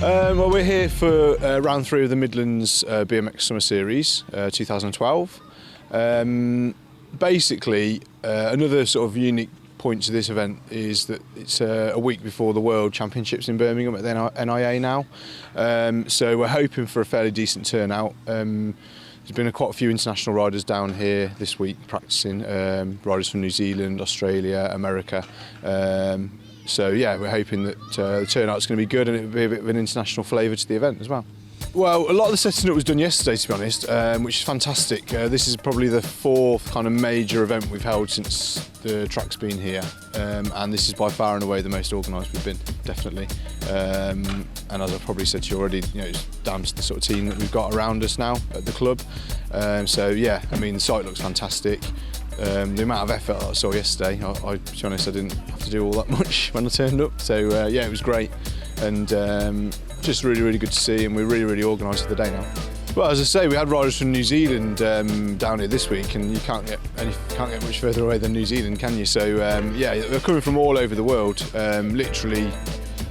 Well, we're here for round 3 of the Midlands BMX Summer Series 2012. Basically, another sort of unique point to this event is that it's a week before the World Championships in Birmingham at the NIA now. So we're hoping for a fairly decent turnout. There's been quite a few international riders down here this week practicing, riders from New Zealand, Australia, America. So yeah, we're hoping that the turnout's going to be good and it'll be a bit of an international flavour to the event as well. Well, a lot of the setting up was done yesterday, to be honest, which is fantastic. This is probably the 4th kind of major event we've held since the track's been here, and this is by far and away the most organised we've been, definitely. And as I've probably said to you already, you know, it's down to the sort of team that we've got around us now at the club. So yeah, I mean, the site looks fantastic. The amount of effort that I saw yesterday, to be honest, I didn't have to do all that much when I turned up. So yeah, it was great, and just really good to see, and we're really organised for the day now. Well, as I say, we had riders from New Zealand down here this week, and you can't get much further away than New Zealand, can you? So yeah, they're coming from all over the world, literally,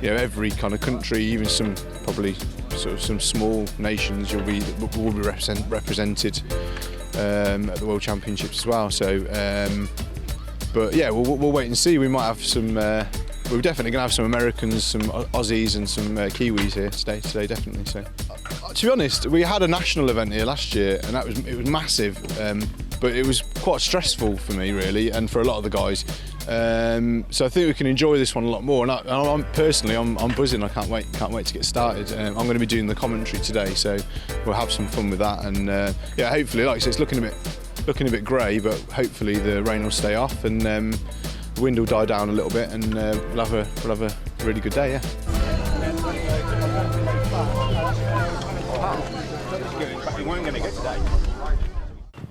you know, every kind of country, even some probably sort of some small nations will be represented at the World Championships as well. So, but yeah, we'll wait and see. We might have some. We're definitely going to have some Americans, some Aussies, and some Kiwis here today, definitely. So, to be honest, we had a national event here last year, and it was massive, but it was quite stressful for me, really, and for a lot of the guys. So I think we can enjoy this one a lot more. And I'm personally buzzing. I can't wait to get started. I'm going to be doing the commentary today, so we'll have some fun with that. And yeah, hopefully, like I said, it's looking a bit grey, but hopefully the rain will stay off and the wind will die down a little bit, and we'll have a really good day. Yeah.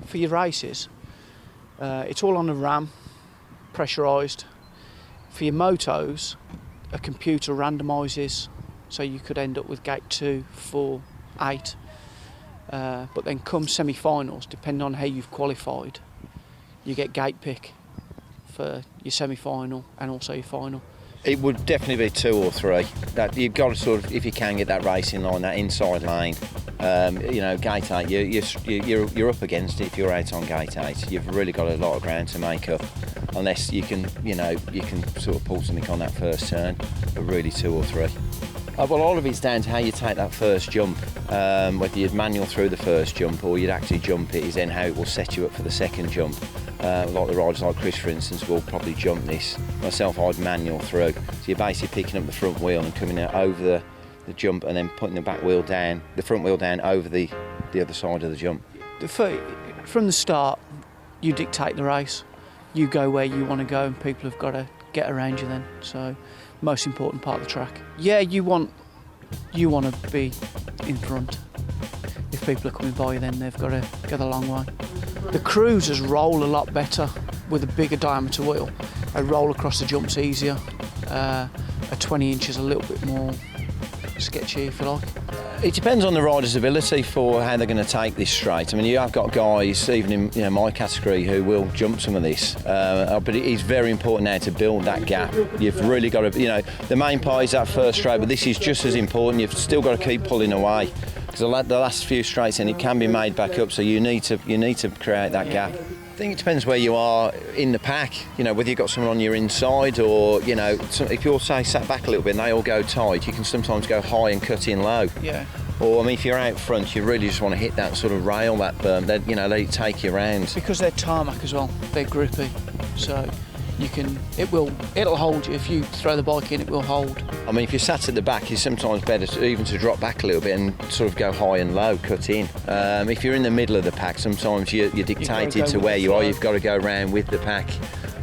For your races, it's all on a RAM, pressurised. For your motos, a computer randomises, so you could end up with gate 2, 4, 8. But then come semi-finals, depending on how you've qualified, you get gate pick for your semi-final and also your final. It would definitely be 2 or 3. That you've got to sort of, if you can, get that racing line, that inside lane. You know, gate 8, you're up against it if you're out on gate 8. You've really got a lot of ground to make up, unless you can, you know, you can sort of pull something on that first turn. But really 2 or 3. Well, all of it's down to how you take that first jump. Whether you'd manual through the first jump or you'd actually jump it is then how it will set you up for the second jump. Like the riders like Chris, for instance, will probably jump this. Myself, I'd manual through. So you're basically picking up the front wheel and coming out over the jump and then putting the back wheel down, the front wheel down over the other side of the jump. From the start, you dictate the race. You go where you want to go, and people have got to get around you then. So, most important part of the track. Yeah, you want to be in front. If people are coming by you, then they've got to go the long way. The cruisers roll a lot better with a bigger diameter wheel. They roll across the jumps easier. A 20 inch is a little bit more sketchy, if you like. It depends on the rider's ability for how they're going to take this straight. I mean, you have got guys, even in my category, who will jump some of this. But it is very important now to build that gap. You've really got to, the main part is that first straight, but this is just as important. You've still got to keep pulling away, because the last few straights, and it can be made back up. So you need to create that gap. I think it depends where you are in the pack, whether you've got someone on your inside or, if you're, say, sat back a little bit and they all go tight, you can sometimes go high and cut in low. Yeah. Or, if you're out front, you really just want to hit that sort of rail, that berm, let it take you around. Because they're tarmac as well, they're grippy, so it'll hold you. If you throw the bike in, it will hold. I mean, if you're sat at the back, it's sometimes better to drop back a little bit and sort of go high and low, cut in. If you're in the middle of the pack, sometimes you're dictated to where you are. You've got to go around with the pack.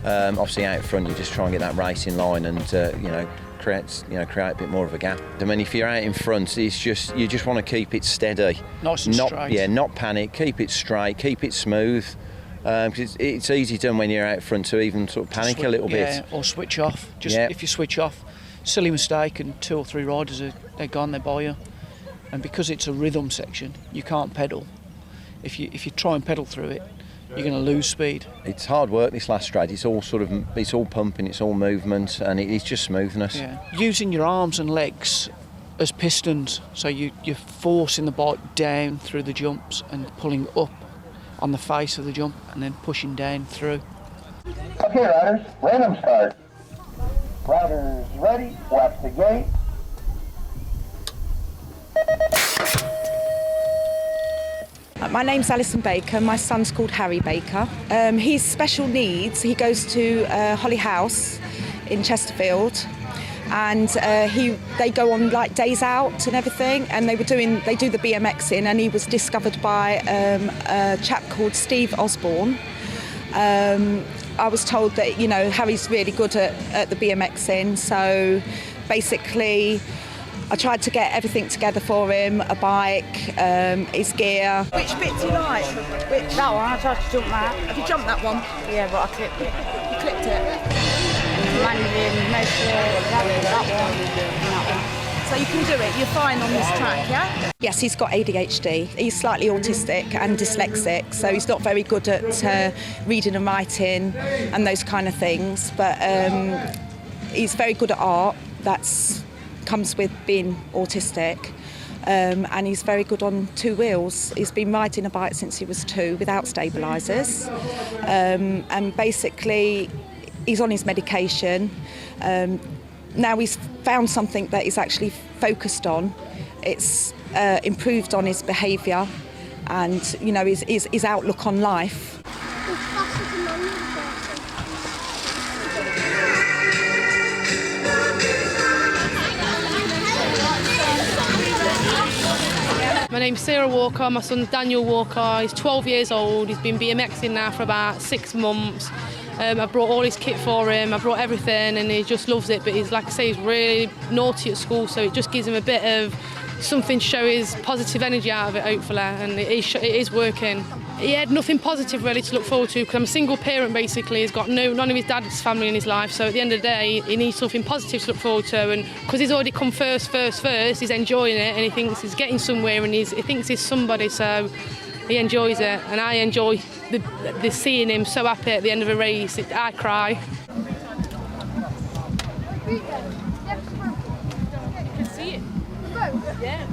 Obviously, out front, you just try and get that racing line and create a bit more of a gap. I mean, if you're out in front, you just want to keep it steady, nice and straight. Yeah, not panic. Keep it straight. Keep it smooth. Because it's easy done when you're out front to even sort of panic a little bit. Or switch off. If you switch off, silly mistake, and 2 or 3 riders they're gone, they're by you. And because it's a rhythm section, you can't pedal. If you try and pedal through it, you're going to lose speed. It's hard work, this last straight. It's all pumping, it's all movement, and it's just smoothness. Yeah. Using your arms and legs as pistons. So you're forcing the bike down through the jumps and pulling up on the face of the jump and then pushing down through. Okay, riders, random start. Riders ready, watch the gate. My name's Alison Baker, my son's called Harry Baker. He's special needs. He goes to Holly House in Chesterfield, and they go on like days out and everything, and they do the BMXing, and he was discovered by a chap called Steve Osborne. I was told that, you know, Harry's really good at the BMXing, so basically I tried to get everything together for him, a bike, his gear. Which bit do you like? That one, I tried to jump that. Have you jumped that one? Yeah, but I clipped it. You clipped it? Landing, no shit, that one, and that one. So you can do it, you're fine on this track, yeah? Yes, he's got ADHD. He's slightly autistic and dyslexic, so he's not very good at reading and writing and those kind of things, but he's very good at art. That's comes with being autistic, and he's very good on two wheels. He's been riding a bike since he was 2 without stabilisers, and basically he's on his medication. Now he's found something that he's actually focused on. It's improved on his behaviour and, you know, his outlook on life. My name's Sarah Walker, my son's Daniel Walker, he's 12 years old, he's been BMXing now for about 6 months. I brought all his kit for him, I brought everything, and he just loves it, but he's, like I say, he's really naughty at school, so it just gives him a bit of something to show his positive energy out of it, hopefully, and it is working. He had nothing positive really to look forward to, because I'm a single parent basically. He's got none of his dad's family in his life, so at the end of the day he needs something positive to look forward to, and because he's already come first, he's enjoying it, and he thinks he's getting somewhere, and he thinks he's somebody, so he enjoys it, and I enjoy the seeing him so happy at the end of a race. I cry. You can see it. Yeah.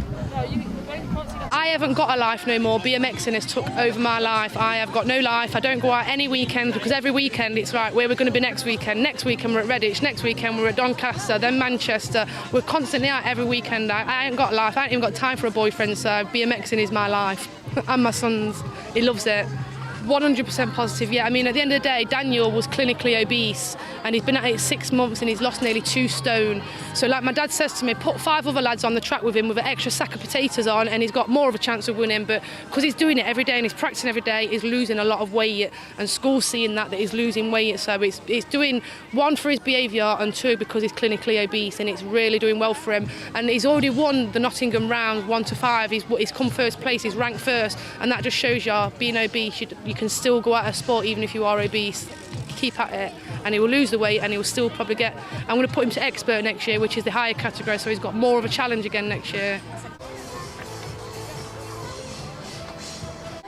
I haven't got a life no more. BMXing has took over my life. I have got no life. I don't go out any weekend, because every weekend it's like, where we're going to be next weekend. Next weekend we're at Redditch. Next weekend we're at Doncaster, then Manchester. We're constantly out every weekend. I ain't got life. I ain't even got time for a boyfriend, so BMXing is my life. And my son's. He loves it. 100% positive, yeah. I mean, at the end of the day, Daniel was clinically obese, and he's been at it 6 months, and he's lost nearly 2 stone. So like my dad says to me, put 5 other lads on the track with him with an extra sack of potatoes on, and he's got more of a chance of winning. But because he's doing it every day and he's practicing every day, he's losing a lot of weight, and school's seeing that he's losing weight. So it's doing, 1, for his behaviour, and 2, because he's clinically obese, and it's really doing well for him. And he's already won the Nottingham round 1 to 5. He's come first place, he's ranked first, and that just shows you, being obese, you can still go out of sport even if you are obese. Keep at it, and he will lose the weight, and he will still probably get. I'm going to put him to expert next year, which is the higher category, so he's got more of a challenge again next year.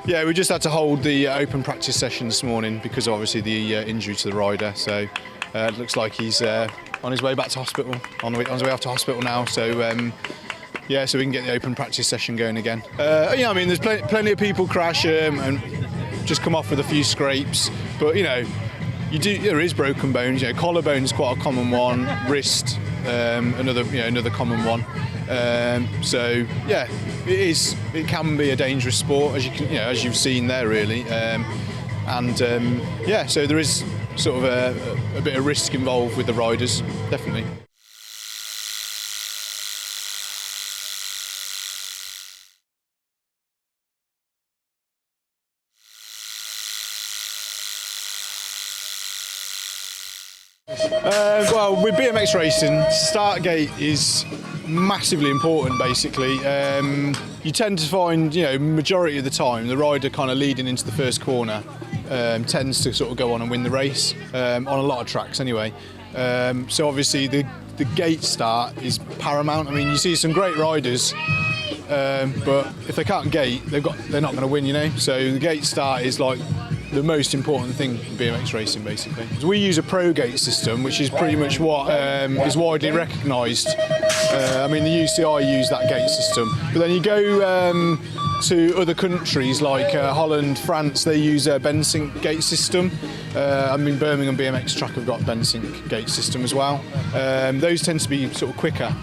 Yeah, we just had to hold the open practice session this morning because obviously the injury to the rider. So it looks like he's on his way back to hospital, on his way off to hospital now. So. Yeah, so we can get the open practice session going again. Yeah, I mean, there's plenty of people crash and just come off with a few scrapes, but you know, there is broken bones. You know, collarbone is quite a common one. Wrist, another common one. So yeah, it can be a dangerous sport, as you've seen there, really. Yeah, so there is sort of a bit of risk involved with the riders, definitely. Well, with BMX racing, start gate is massively important, basically. You tend to find, majority of the time, the rider kind of leading into the first corner tends to sort of go on and win the race, on a lot of tracks anyway. So obviously the gate start is paramount. I mean, you see some great riders, but if they can't gate, they're not going to win, So the gate start is like the most important thing in BMX racing, basically. So we use a pro gate system, which is pretty much what is widely recognised. I mean, the UCI use that gate system, but then you go to other countries like Holland, France, they use a bend-sync gate system. I mean, Birmingham BMX track have got bend-sync gate system as well. Those tend to be sort of quicker.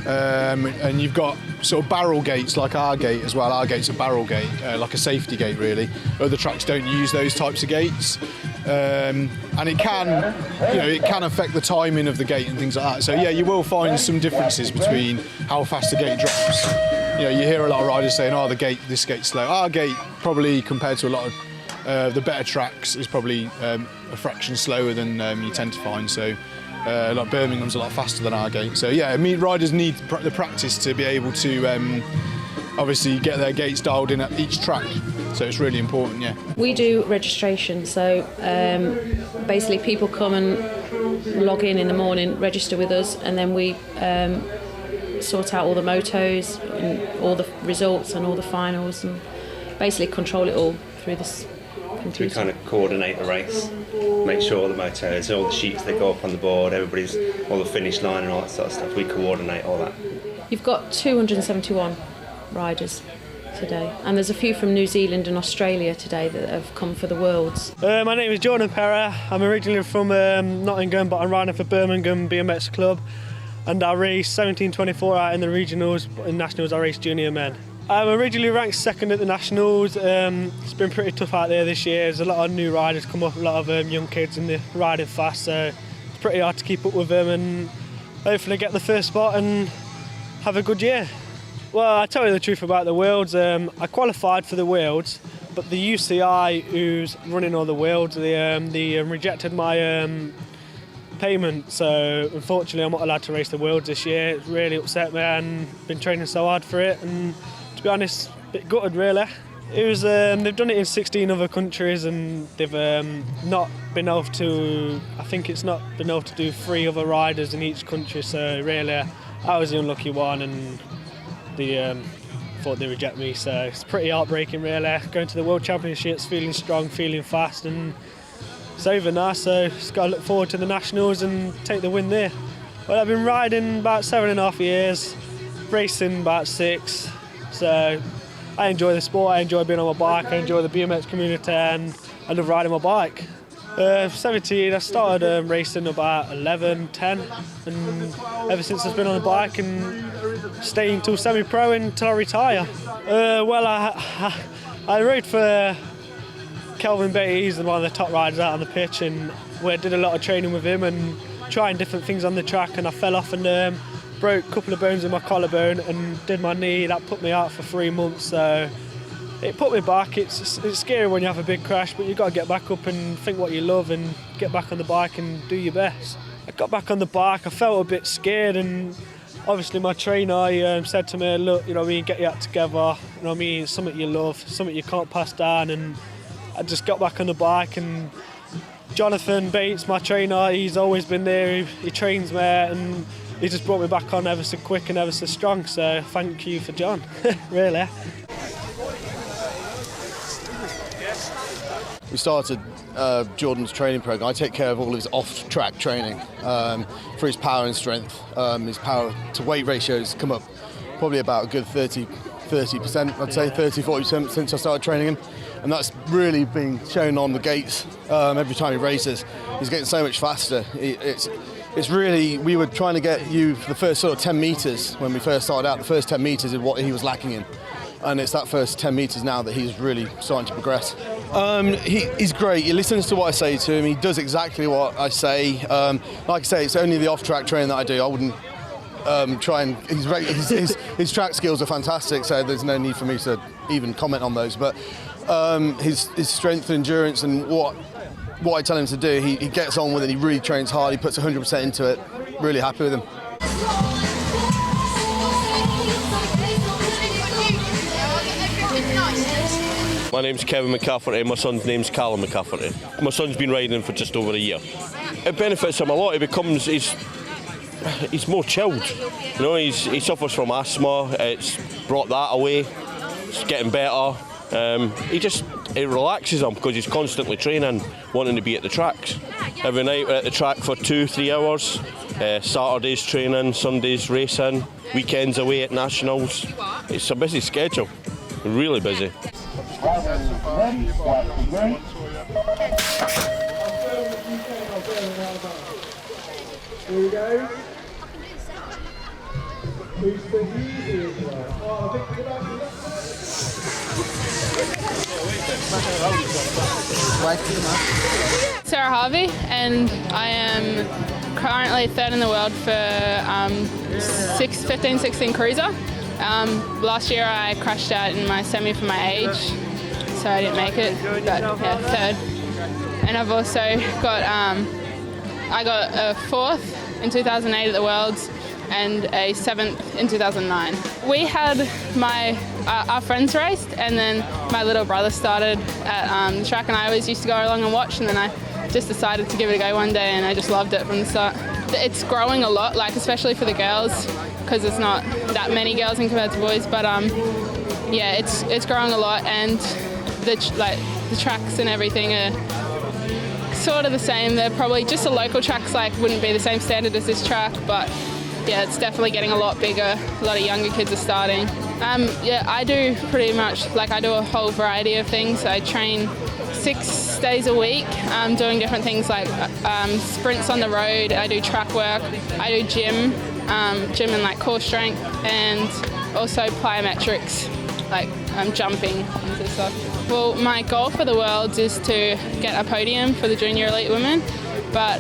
And you've got sort of barrel gates like our gate as well. Our gate's a barrel gate, like a safety gate really. Other tracks don't use those types of gates. And it can, it can affect the timing of the gate and things like that. So yeah, you will find some differences between how fast the gate drops. You hear a lot of riders saying, "Oh, this gate's slow." Our gate, probably compared to a lot of the better tracks, is probably a fraction slower than you tend to find. So. Like Birmingham's a lot faster than our gate. So yeah, I mean, riders need the practice to be able to obviously get their gates dialed in at each track. So it's really important, yeah. We do registration, so basically people come and log in the morning, register with us, and then we sort out all the motos and all the results and all the finals, and basically control it all through this computer. We kind of coordinate the race, make sure all the motos, all the sheets that go up on the board, all the finish line and all that sort of stuff, we coordinate all that. You've got 271 riders today, and there's a few from New Zealand and Australia today that have come for the Worlds. My name is Jordan Perra. I'm originally from Nottingham, but I'm riding for Birmingham BMX Club, and I race 1724 out in the regionals. In nationals I race junior men. I'm originally ranked second at the Nationals. It's been pretty tough out there this year. There's a lot of new riders come up, a lot of young kids, and they're riding fast, so it's pretty hard to keep up with them, and hopefully get the first spot and have a good year. Well, I'll tell you the truth about the Worlds. I qualified for the Worlds, but the UCI, who's running all the Worlds, they rejected my payment, so unfortunately I'm not allowed to race the Worlds this year. It's really upset me, and been training so hard for it, and to be honest, a bit gutted really. It was they've done it in 16 other countries, and they've not been able to. I think it's not been able to do 3 other riders in each country. So really, I was the unlucky one, and they thought they'd reject me. So it's pretty heartbreaking really. Going to the World Championships, feeling strong, feeling fast, and it's over now. So just got to look forward to the Nationals and take the win there. Well, I've been riding about 7.5 years, racing about 6. So I enjoy the sport, I enjoy being on my bike, I enjoy the BMX community, and I love riding my bike. 17, I started racing about 11, 10, and ever since I've been on the bike and staying till semi-pro until I retire. Well, I rode for Kelvin Beatty. He's one of the top riders out on the pitch, and we did a lot of training with him and trying different things on the track, and I fell off and broke a couple of bones in my collarbone and did my knee. That put me out for 3 months, so it put me back. It's scary when you have a big crash, but you've got to get back up and think what you love and get back on the bike and do your best. I got back on the bike, I felt a bit scared, and obviously my trainer said to me, look, get your act together, it's something you love, something you can't pass down. And I just got back on the bike, and Jonathan Bates, my trainer, he's always been there, he trains me, and he just brought me back on ever so quick and ever so strong, so thank you for John, really. We started Jordan's training program. I take care of all his off-track training for his power and strength. His power to weight ratios come up probably about a good 30%, I'd say 30-40% since I started training him. And that's really been shown on the gates every time he races. He's getting so much faster. It's really, we were trying to get you for the first sort of 10 metres when we first started out. The first 10 metres is what he was lacking in. And it's that first 10 metres now that he's really starting to progress. He's great. He listens to what I say to him. He does exactly what I say. Like I say, it's only the off-track training that I do. I wouldn't try and... His track skills are fantastic, so there's no need for me to even comment on those. But his strength and endurance and what I tell him to do, he gets on with it. He really trains hard. He puts 100% into it. Really happy with him. My name's Kevin McCafferty, my son's name's Callum McCafferty. My son's been riding for just over a year. It benefits him a lot. He's more chilled. He suffers from asthma. It's brought that away. It's getting better. it relaxes him because he's constantly training, wanting to be at the tracks. Every night we're at the track for 2-3 hours. Saturdays training, Sundays racing, weekends away at nationals. It's a busy schedule, really busy. Ready, watch the gate. Here we go. Who's the easiest Sarah Harvey, and I am currently third in the world for 15-16 cruiser. Last year I crashed out in my semi for my age, so I didn't make it, but yeah, third. And I've also got, I got a fourth in 2008 at the Worlds and a 7th in 2009. We had our friends raced, and then my little brother started at the track, and I always used to go along and watch, and then I just decided to give it a go one day, and I just loved it from the start. It's growing a lot, like especially for the girls, because there's not that many girls in compared to boys, but yeah, it's growing a lot, and the tracks and everything are sort of the same. They're probably just the local tracks wouldn't be the same standard as this track, but yeah, it's definitely getting a lot bigger. A lot of younger kids are starting. Yeah, I do pretty much, I do a whole variety of things. I train 6 days a week, doing different things like sprints on the road. I do track work. I do gym and core strength, and also plyometrics, jumping and stuff. Well, my goal for the Worlds is to get a podium for the junior elite women, but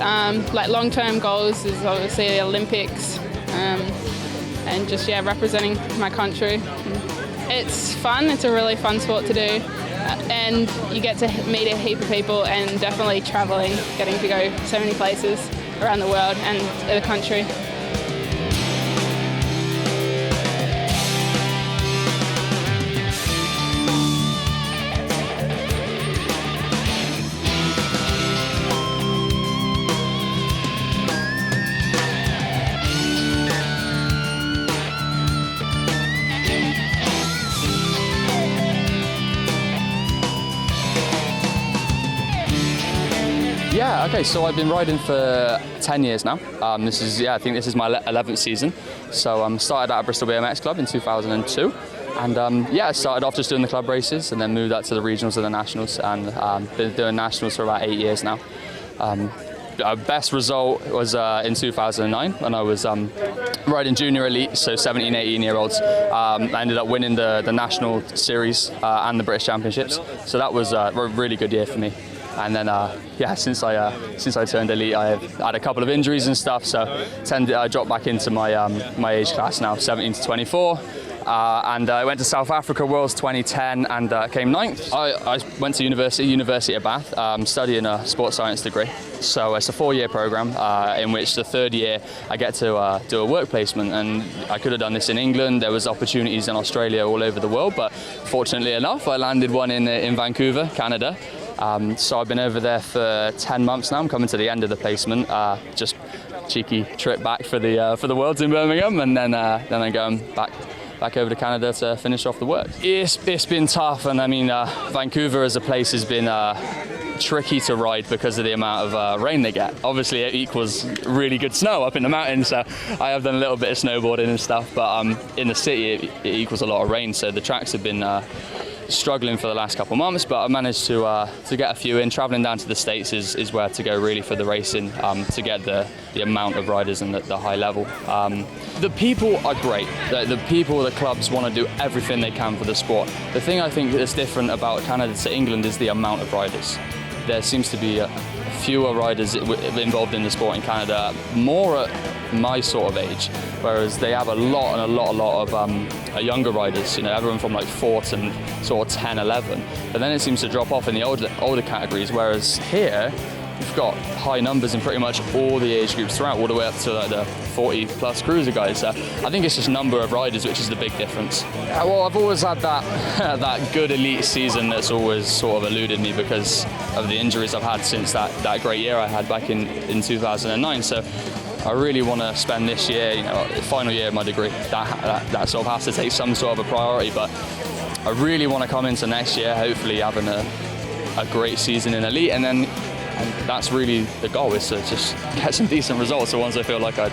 long-term goals is obviously the Olympics, and just representing my country. It's fun. It's a really fun sport to do, and you get to meet a heap of people, and definitely traveling, getting to go so many places around the world and the country. Yeah, okay, so I've been riding for 10 years now. I think this is my 11th season. So started out at Bristol BMX Club in 2002. And I started off just doing the club races, and then moved up to the regionals and the nationals, and been doing nationals for about 8 years now. Our best result was in 2009 when I was riding junior elite, so 17, 18-year-olds. I ended up winning the national series and the British Championships. So that was a really good year for me. And then, since I turned elite, I've had a couple of injuries and stuff, so I dropped back into my age class now, 17 to 24. And I went to South Africa Worlds 2010 and came 9th. I went to University of Bath, studying a sports science degree. So it's a 4-year program in which the 3rd year I get to do a work placement, and I could have done this in England. There was opportunities in Australia, all over the world, but fortunately enough, I landed one in Vancouver, Canada. So I've been over there for 10 months now. I'm coming to the end of the placement. Just cheeky trip back for the Worlds in Birmingham, and then I'm going back over to Canada to finish off the work. It's been tough, and I mean Vancouver as a place has been tricky to ride because of the amount of rain they get. Obviously it equals really good snow up in the mountains, so I have done a little bit of snowboarding and stuff, but in the city it equals a lot of rain, so the tracks have been struggling for the last couple of months, but I managed to get a few in. Travelling down to the States is where to go really for the racing, to get the amount of riders and the high level. The people are great. The people, the clubs want to do everything they can for the sport. The thing I think that's different about Canada to England is the amount of riders. There seems to be fewer riders involved in the sport in Canada, more at my sort of age, whereas they have a lot of younger riders, everyone from 4 to sort of 10, 11, but then it seems to drop off in the older categories, whereas here you've got high numbers in pretty much all the age groups throughout, all the way up to the 40 plus cruiser guys. So I think it's just number of riders which is the big difference. Well, I've always had that good elite season that's always sort of eluded me because of the injuries I've had since that great year I had back in 2009. So I really want to spend this year, the final year of my degree, that sort of has to take some sort of a priority, but I I really want to come into next year, hopefully having a great season in elite, and that's really the goal, is to just get some decent results, the ones I feel like I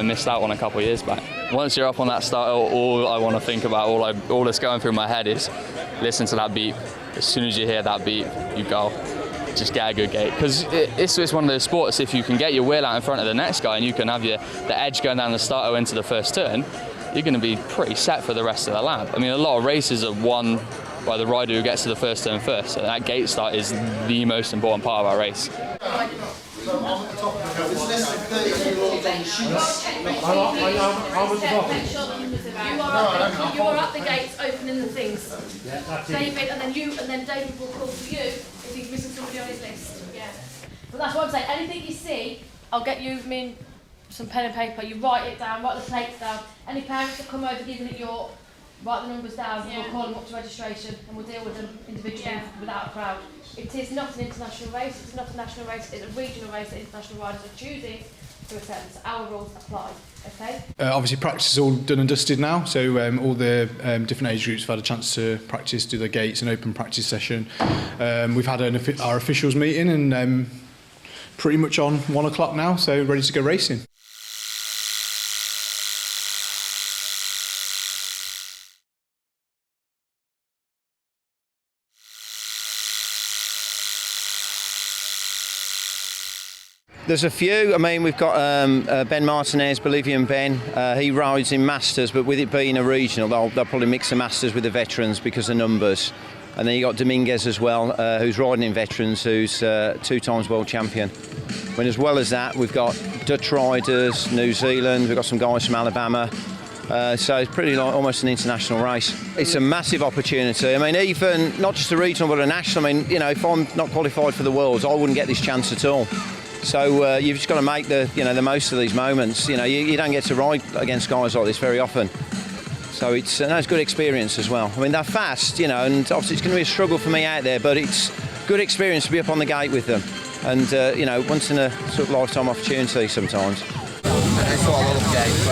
missed out on a couple of years back. Once you're up on that start, all I want to think about, all that's going through my head is listen to that beep. As soon as you hear that beep, you go, just get a good gate. Because it's one of those sports, if you can get your wheel out in front of the next guy and you can have the edge going down the starter into the first turn, you're going to be pretty set for the rest of the lap. I mean, a lot of races are won by the rider who gets to the first turn first. So that gate start is the most important part of our race. You are at the gates opening the things. David, and then David will call for you if he's missing somebody on his list. Yeah. But that's what I'm saying. Anything you see, I'll get you some pen and paper. You write it down, write the plates down. Any parents that come over giving it your, write the numbers down, and we'll call them up to registration and we'll deal with them individually without a crowd. It is not an international race, it's not a national race, it's a regional race that international riders are choosing to attend. So our rules apply, okay? Obviously practice is all done and dusted now, so all the different age groups have had a chance to practice, do their gates, an open practice session. We've had our officials meeting and pretty much on 1 o'clock now, so ready to go racing. There's a few. I mean, we've got Ben Martinez, Bolivian Ben. He rides in Masters, but with it being a regional, they'll probably mix the Masters with the veterans because of numbers. And then you got Dominguez as well, who's riding in veterans, who's 2 times world champion. But as well as that, we've got Dutch riders, New Zealand. We've got some guys from Alabama. So it's pretty like almost an international race. It's a massive opportunity. I mean, even not just a regional, but a national. I mean, you know, if I'm not qualified for the Worlds, I wouldn't get this chance at all. So you've just got to make the most of these moments. You know, you don't get to ride against guys like this very often. So it's a good experience as well. I mean, they're fast, you know, and obviously it's going to be a struggle for me out there, but it's good experience to be up on the gate with them. And you know, once in a sort of lifetime opportunity sometimes. I saw a lot of guys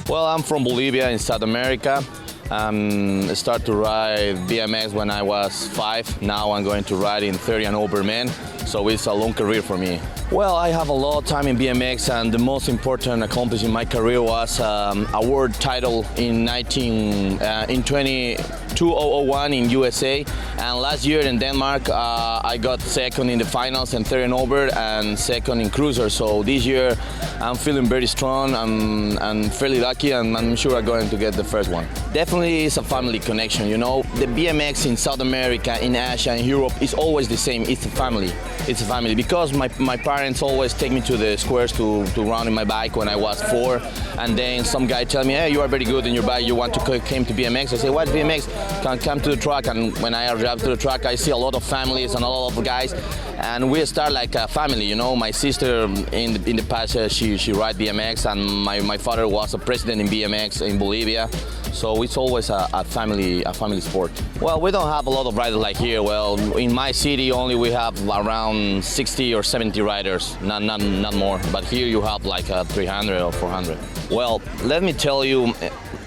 Well, I'm from Bolivia in South America. I started to ride BMX when I was 5. Now I'm going to ride in 30 and over men, so it's a long career for me. Well, I have a lot of time in BMX, and the most important accomplishment in my career was a world title in 2001 in USA, and last year in Denmark I got second in the finals in 30 and over and second in cruiser. So this year I'm feeling very strong. I'm fairly lucky, and I'm sure I'm going to get the first one. Definitely it's a family connection, you know. The BMX in South America, in Asia, in Europe is always the same. It's a family. It's a family because my parents always take me to the squares to run in my bike when I was 4, and then some guy tell me, hey, you are very good in your bike, you want to come to BMX? I say, what BMX? Can come to the track. And when I arrive to the track, I see a lot of families and a lot of guys, and we start like a family, you know. My sister in the past she ride BMX, and my father was a president in BMX in Bolivia. So it's always a family sport. Well, we don't have a lot of riders like here. Well, in my city only we have around 60 or 70 riders, not more. But here you have like 300 or 400. Well, let me tell you,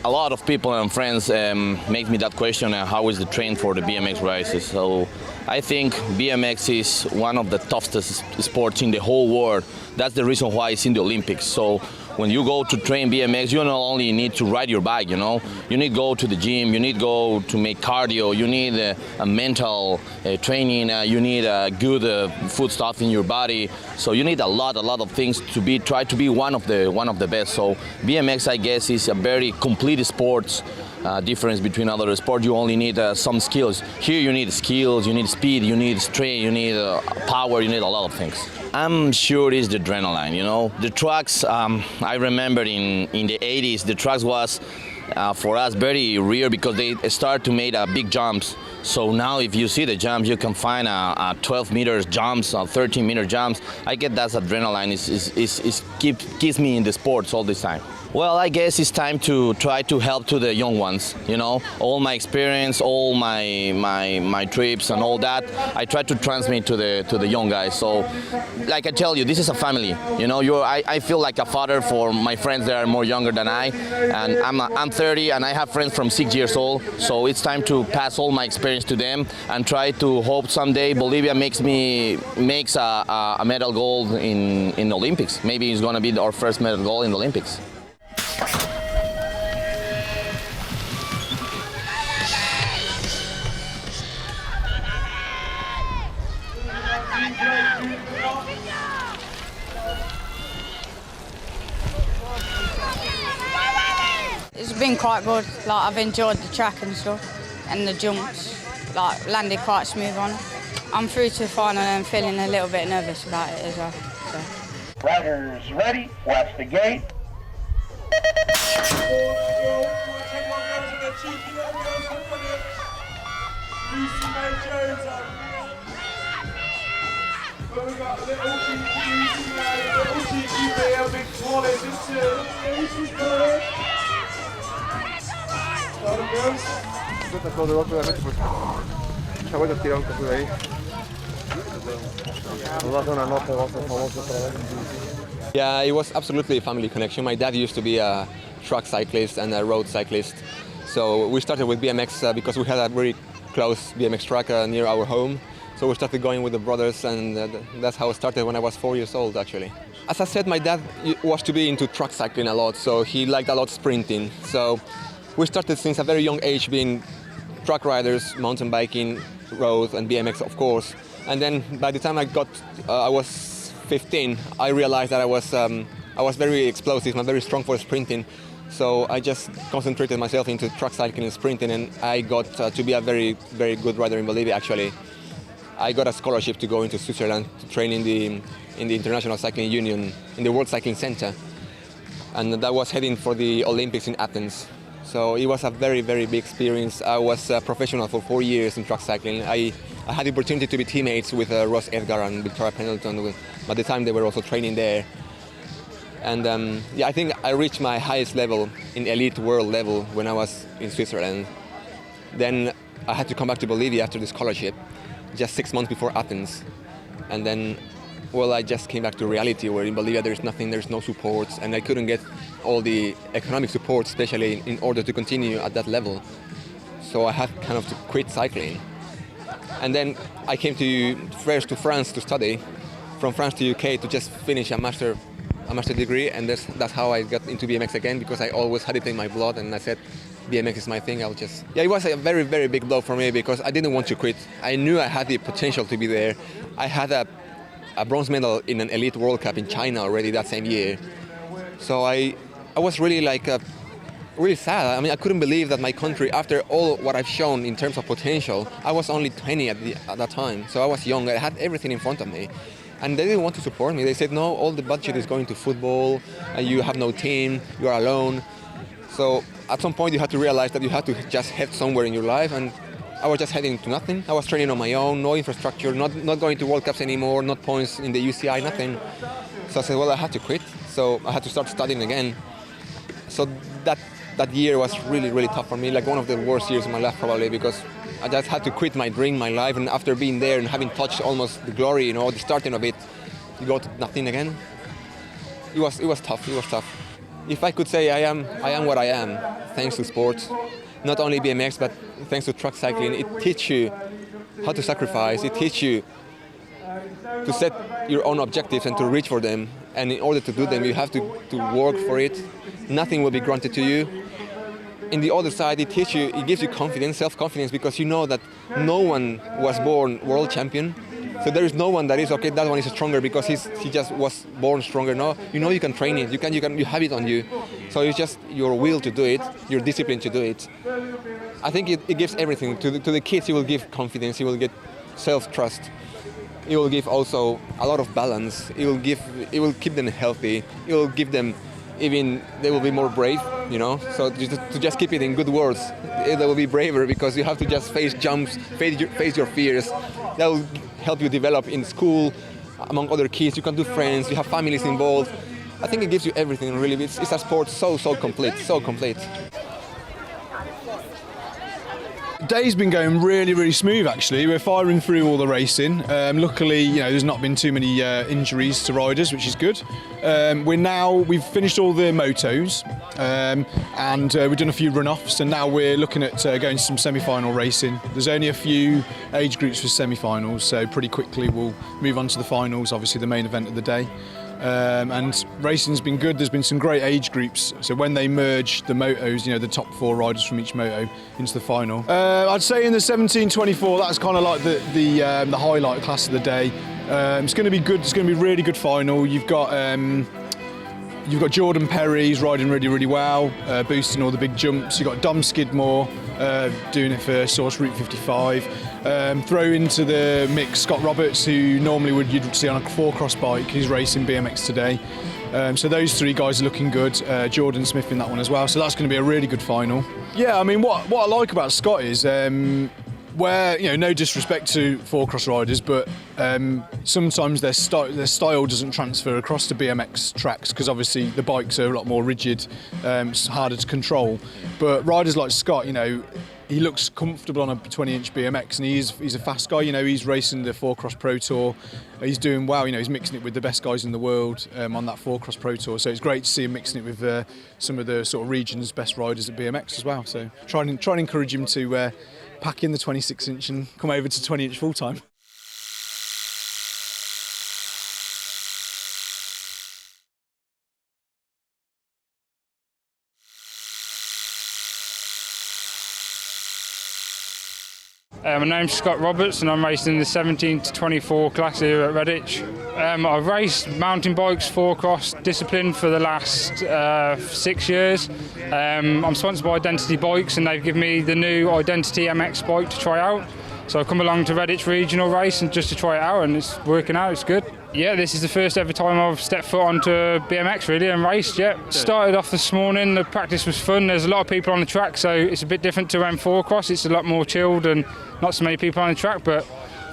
a lot of people and friends make me that question, how is the train for the BMX races? So I think BMX is one of the toughest sports in the whole world. That's the reason why it's in the Olympics. So when you go to train BMX, you not only need to ride your bike, you know, you need to go to the gym, you need to go to make cardio, you need a mental training, you need good food stuff in your body. So you need a lot of things to try to be one of the best. So BMX, I guess, is a very complete sport. Difference between other sports, you only need some skills. Here you need skills, you need speed, you need strength, you need power, you need a lot of things. I'm sure it's the adrenaline, you know. The tracks, I remember in the 80s, the tracks was for us very rare because they start to make big jumps. So now if you see the jumps, you can find 12 meters jumps, 13 meter jumps. I get that adrenaline, it keeps me in the sports all the time. Well, I guess it's time to try to help to the young ones. You know, all my experience, all my trips and all that, I try to transmit to the young guys. So, like I tell you, this is a family. You know, I feel like a father for my friends that are more younger than I, and I'm 30 and I have friends from 6 years old. So it's time to pass all my experience to them and try to hope someday Bolivia makes a medal gold in the Olympics. Maybe it's gonna be our first medal gold in the Olympics. It's been quite good. Like, I've enjoyed the track and stuff, and the jumps. Like, landed quite smooth on it. I'm through to the final and feeling a little bit nervous about it as well. So. Riders ready, watch the gate. Yeah, it was absolutely a family connection. My dad used to be a track cyclist and a road cyclist. So we started with BMX because we had a very close BMX track near our home. So we started going with the brothers, and that's how it started when I was 4 years old, actually. As I said, my dad was to be into track cycling a lot, so he liked a lot sprinting. So we started since a very young age being track riders, mountain biking, road, and BMX, of course. And then by the time I was 15, I realized that I was very explosive and very strong for sprinting. So I just concentrated myself into track cycling and sprinting, and I got to be a very, very good rider in Bolivia, actually. I got a scholarship to go into Switzerland to train in the International Cycling Union, in the World Cycling Center. And that was heading for the Olympics in Athens. So it was a very, very big experience. I was a professional for 4 years in track cycling. I had the opportunity to be teammates with Ross Edgar and Victoria Pendleton. By the time they were also training there. And yeah, I think I reached my highest level in elite world level when I was in Switzerland. Then I had to come back to Bolivia after the scholarship, just 6 months before Athens. And then, well, I just came back to reality where in Bolivia there's nothing, there's no support, and I couldn't get all the economic support, especially in order to continue at that level. So I had kind of to quit cycling. And then I came first to France to study, from France to UK to just finish a master degree, and that's how I got into BMX again, because I always had it in my blood, and I said, BMX is my thing, Yeah, it was a very, very big blow for me because I didn't want to quit. I knew I had the potential to be there. I had a bronze medal in an elite World Cup in China already that same year. So I was really really sad. I mean, I couldn't believe that my country, after all what I've shown in terms of potential, I was only 20 at that time. So I was young, I had everything in front of me. And they didn't want to support me. They said, no, all the budget is going to football, and you have no team, you are alone. So at some point you have to realize that you have to just head somewhere in your life, and I was just heading to nothing. I was training on my own, no infrastructure, not going to World Cups anymore, not points in the UCI, nothing. So I said, well, I had to quit. So I had to start studying again. So that year was really, really tough for me, like one of the worst years of my life probably, because I just had to quit my dream, my life, and after being there and having touched almost the glory, the starting of it, you go to nothing again. It was tough. If I could say I am what I am, thanks to sports, not only BMX, but thanks to track cycling. It teaches you how to sacrifice. It teaches you to set your own objectives and to reach for them. And in order to do them, you have to work for it. Nothing will be granted to you. In the other side, it gives you confidence, self-confidence, because you know that no one was born world champion. So there is no one that is, okay, that one is stronger because he just was born stronger. No, you can train it. You have it on you. So it's just your will to do it, your discipline to do it. I think it gives everything. To the kids, it will give confidence. It will get self-trust. It will give also a lot of balance. It will keep them healthy. It will give them they will be more brave, So to just keep it in good words, they will be braver because you have to just face jumps, face your fears. That will help you develop in school, among other kids. You can do friends, you have families involved. I think it gives you everything, really. It's a sport so complete, so complete. Day's been going really smooth actually. We're firing through all the racing. Luckily, you know, there's not been too many injuries to riders, which is good. We've finished all the motos and we've done a few run-offs, and now we're looking at going to some semi-final racing. There's only a few age groups for semi-finals, so pretty quickly we'll move on to the finals, obviously the main event of the day. And racing's been good. There's been some great age groups. So when they merge the motos, you know, the top 4 riders from each moto into the final. I'd say in the 17-24, that's kind of like the highlight class of the day. It's going to be good. It's going to be a really good final. You've got Jordan Perry, he's riding really well, boosting all the big jumps. You've got Dom Skidmore doing it for Source Route 55. Throw into the mix Scott Roberts, who normally you'd see on a 4-cross bike. He's racing BMX today. So those 3 guys are looking good. Jordan Smith in that one as well. So that's going to be a really good final. Yeah, I mean, what I like about Scott is where, you know, no disrespect to 4-cross riders, but sometimes their style doesn't transfer across to BMX tracks because obviously the bikes are a lot more rigid, it's harder to control. But riders like Scott, you know, he looks comfortable on a 20-inch BMX, and he's a fast guy. You know, he's racing the 4-cross Pro Tour. He's doing well. You know, he's mixing it with the best guys in the world on that 4-cross Pro Tour. So it's great to see him mixing it with some of the sort of region's best riders at BMX as well. So try and encourage him to pack in the 26-inch and come over to 20-inch full time. My name's Scott Roberts and I'm racing in the 17-24 class here at Redditch. I've raced mountain bikes 4-cross discipline for the last 6 years. I'm sponsored by Identity Bikes and they've given me the new Identity MX bike to try out. So I've come along to Redditch regional race and just to try it out, and it's working out, it's good. Yeah, this is the first ever time I've stepped foot onto BMX really and raced, yeah. Started off this morning, the practice was fun, there's a lot of people on the track, so it's a bit different to M4 cross, it's a lot more chilled and not so many people on the track, but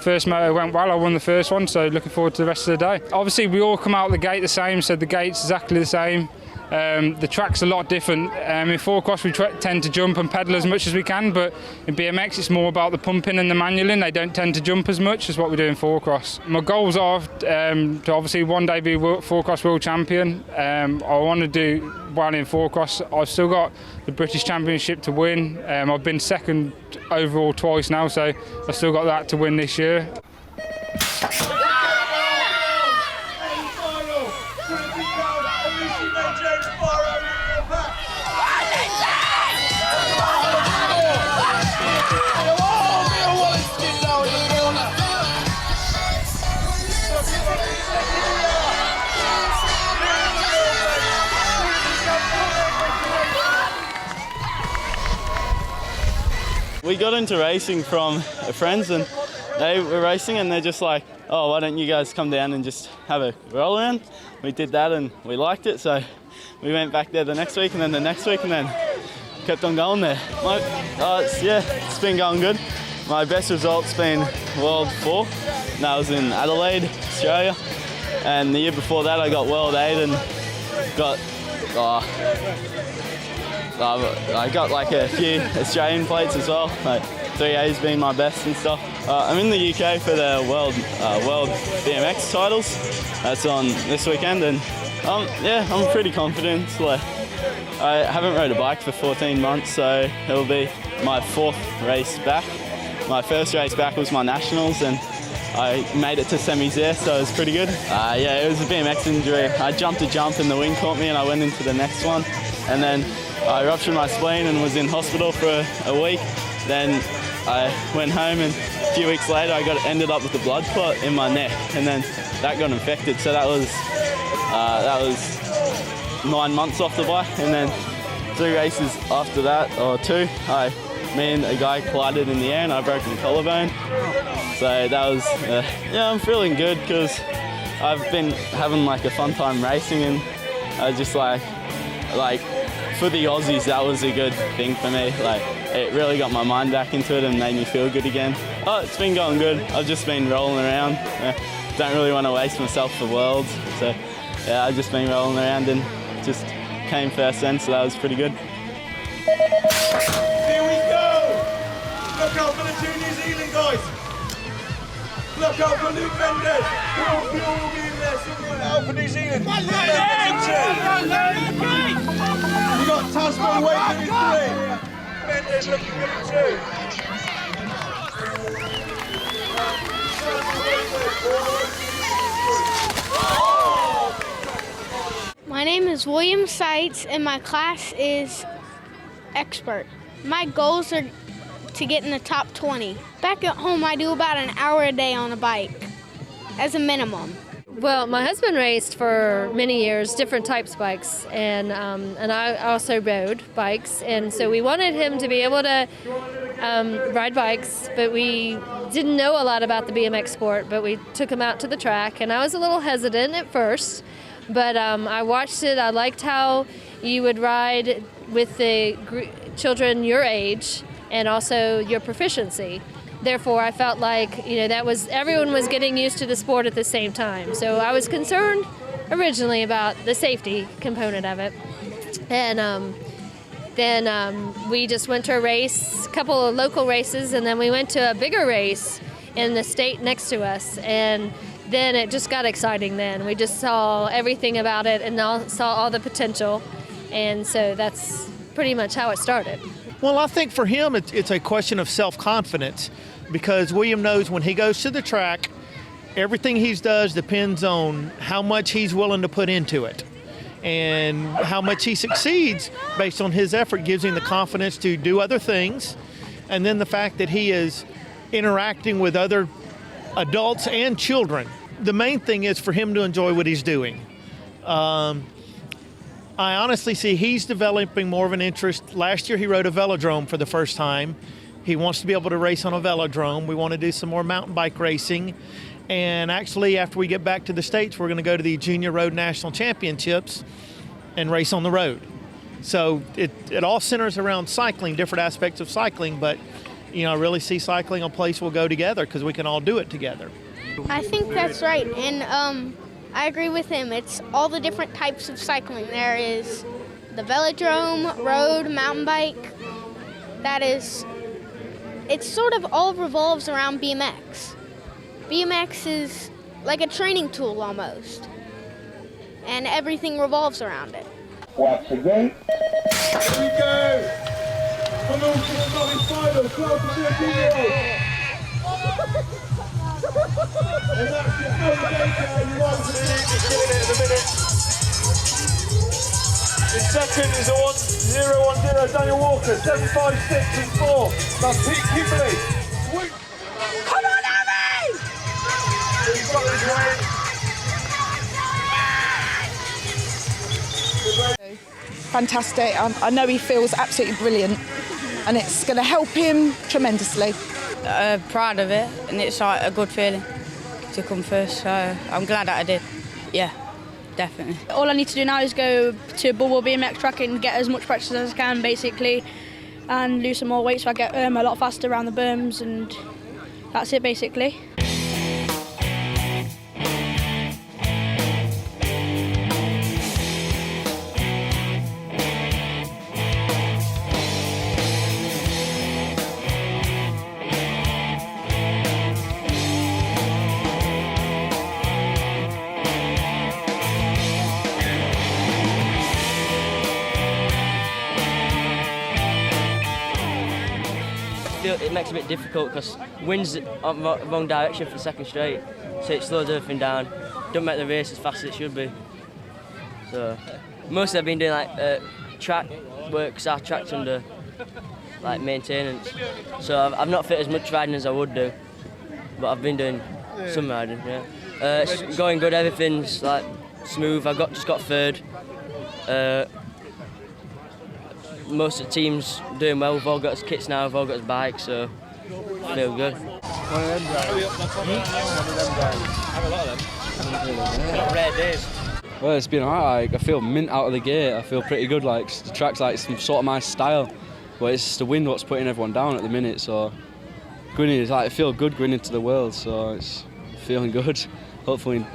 first moto went well, I won the first one, so looking forward to the rest of the day. Obviously we all come out the gate the same, so the gate's exactly the same. The track's a lot different. In 4-cross we tend to jump and pedal as much as we can, but in BMX it's more about the pumping and the manualling. They don't tend to jump as much as what we do in 4-cross. My goals are to obviously one day be 4-cross world champion. I want to do well in 4-cross. I've still got the British Championship to win. I've been second overall twice now, so I've still got that to win this year. We got into racing from friends and they were racing and they're just like, oh, why don't you guys come down and just have a roll around? We did that and we liked it, so we went back there the next week and then the next week and then kept on going there. It's been going good. My best result's been World 4, and that was in Adelaide, Australia. And the year before that I got World 8 and got I got like a few Australian plates as well, like 3A's been my best and stuff. I'm in the UK for the World BMX titles. That's on this weekend, and I'm pretty confident. Like, I haven't rode a bike for 14 months, so it'll be my 4th race back. My first race back was my nationals, and I made it to semis there, so it was pretty good. It was a BMX injury. I jumped a jump and the wind caught me, and I went into the next one, and then I ruptured my spleen and was in hospital for a week. Then I went home and a few weeks later I ended up with a blood clot in my neck, and then that got infected. So that was 9 months off the bike, and then 3 races after that, or 2, me and a guy collided in the air and I broke my collarbone. So that was, I'm feeling good because I've been having like a fun time racing, and I just like for the Aussies, that was a good thing for me. Like, it really got my mind back into it and made me feel good again. Oh, it's been going good. I've just been rolling around. Don't really want to waste myself for Worlds, so yeah, I've just been rolling around and just came first then, so that was pretty good. Here we go! Look out for the 2 New Zealand guys! Look out for Luke Mendes! Will be in there somewhere. Out for New Zealand! We got Tasman waiting in 3. Mendes looking good in 2. My name is William Seitz and my class is Expert. My goals are to get in the top 20. Back at home, I do about an hour a day on a bike, as a minimum. Well, my husband raced for many years, different types of bikes, and I also rode bikes, and so we wanted him to be able to ride bikes, but we didn't know a lot about the BMX sport, but we took him out to the track, and I was a little hesitant at first, but I watched it. I liked how you would ride with the children your age and also your proficiency. Therefore, I felt like, that was, everyone was getting used to the sport at the same time. So I was concerned originally about the safety component of it. And then we just went to a race, a couple of local races, and then we went to a bigger race in the state next to us. And then it just got exciting then. We just saw everything about it and saw all the potential. And so that's pretty much how it started. Well, I think for him it's a question of self-confidence, because William knows when he goes to the track, everything he does depends on how much he's willing to put into it. And how much he succeeds based on his effort gives him the confidence to do other things. And then the fact that he is interacting with other adults and children. The main thing is for him to enjoy what he's doing. I honestly see he's developing more of an interest. Last year he rode a velodrome for the first time. He wants to be able to race on a velodrome. We want to do some more mountain bike racing. And actually, after we get back to the States, we're going to go to the Junior Road National Championships and race on the road. So it all centers around cycling, different aspects of cycling, but I really see cycling a place we'll go together because we can all do it together. I think that's right, and I agree with him. It's all the different types of cycling. There is the velodrome, road, mountain bike. It sort of all revolves around BMX. BMX is like a training tool almost, and everything revolves around it. Watch the gate. Here we go. Promotion of Bobby Final, 12 to 13-year-olds. And that's your full gate now. You want to see it, just doing it in a minute. In second is 1-0-1-0 Daniel Walker, 7-5-6 and 4. That's Pete Kimberley. Come on, Abby! He's got his way. Fantastic. I know he feels absolutely brilliant, and it's going to help him tremendously. Proud of it, and it's like a good feeling to come first, so I'm glad that I did. Yeah, definitely. All I need to do now is go to Bubble BMX track and get as much practice as I can, basically, and lose some more weight so I get a lot faster around the berms, and that's it, basically. It makes it a bit difficult because wind's on the wrong direction for the second straight, so it slows everything down. Don't make the race as fast as it should be. So mostly I've been doing like track work because our track's under like maintenance. So I've not fit as much riding as I would do, but I've been doing some riding. Yeah, it's going good. Everything's like smooth. I just got third. Most of the team's doing well. We've all got us kits now, we've all got us bikes, so I feel good. One of them guys. Have a lot of them. Rare days. Well, it's been alright. I feel mint out of the gate. I feel pretty good. Like the track's like some sort of my style, but it's just the wind what's putting everyone down at the minute. So going in, it's like I feel good going into the world. So it's feeling good. Hopefully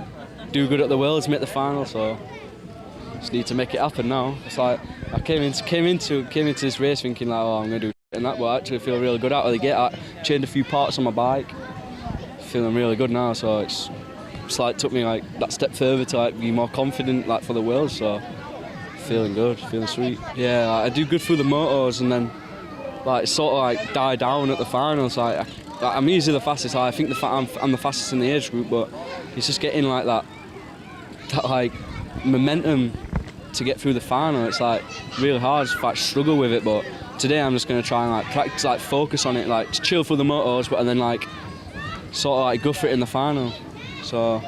do good at the Worlds, make the final. So just need to make it happen now. It's like I came into this race thinking like, oh, I'm gonna do and that, but I actually feel really good out of the gate. I changed a few parts on my bike, feeling really good now. So it's like took me like that step further to like be more confident like for the Worlds. So feeling good, feeling sweet. Yeah, I do good through the motos and then like sort of like die down at the finals. Like I'm easily the fastest. I think I'm the fastest in the age group, but it's just getting like that like momentum to get through the final. It's like really hard. Just like struggle with it, but today I'm just going to try and like practice, like focus on it, like chill through the motos, but and then like sort of like go for it in the final. So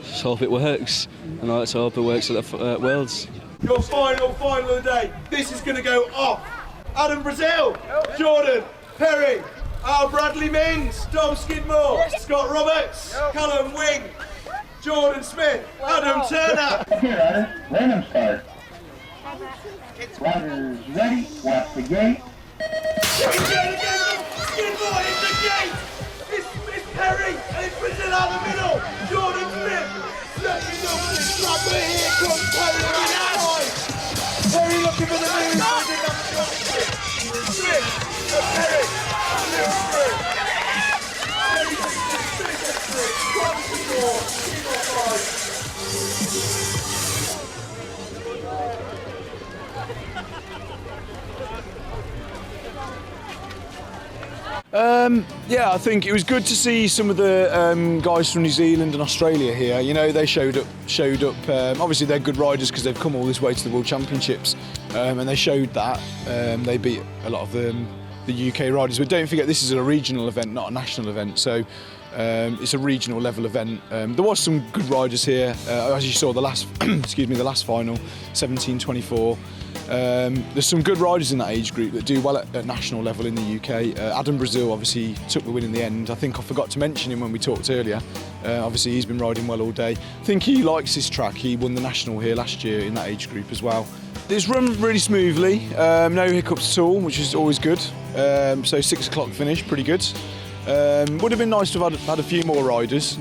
just hope it works, and let's hope it works at the Worlds. Your final of the day. This is going to go off. Adam Brazil, Jordan Perry, Al Bradley Mings, Dom Skidmore, Scott Roberts, Callum Wing, Jordan Smith, Adam Turner. Here, Ryder, random start. Riders ready, watch the gate. Skidmore in the gate. It's Perry and it's Brazil out the middle. Jordan Smith, looking up this club, but here comes Perry with that eye. Perry looking for the moon, but he didn't have the shot. Smith and Perry, little through. Yeah, I think it was good to see some of the guys from New Zealand and Australia here. You know, they showed up. Obviously, they're good riders because they've come all this way to the World Championships, and they showed that. They beat a lot of the UK riders. But don't forget, this is a regional event, not a national event. So it's a regional level event. There was some good riders here, as you saw the last, the last final, 17:24. There's some good riders in that age group that do well at national level in the UK. Adam Brazil obviously took the win in the end. I think I forgot to mention him when we talked earlier. Obviously he's been riding well all day. I think he likes his track. He won the national here last year in that age group as well. It's run really smoothly, no hiccups at all, which is always good. So 6 o'clock finish, pretty good. Would have been nice to have had a few more riders.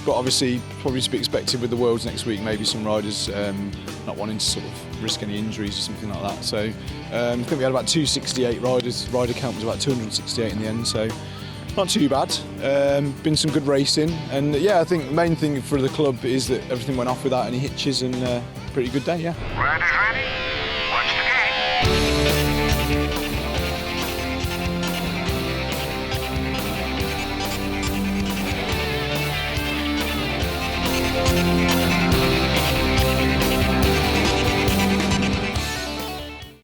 But obviously, probably to be expected with the Worlds next week, maybe some riders not wanting to sort of risk any injuries or something like that. So I think we had about 268 riders. Rider count was about 268 in the end, so not too bad. Been some good racing, and yeah, I think the main thing for the club is that everything went off without any hitches, and pretty good day, yeah. Riders ready, watch the gate.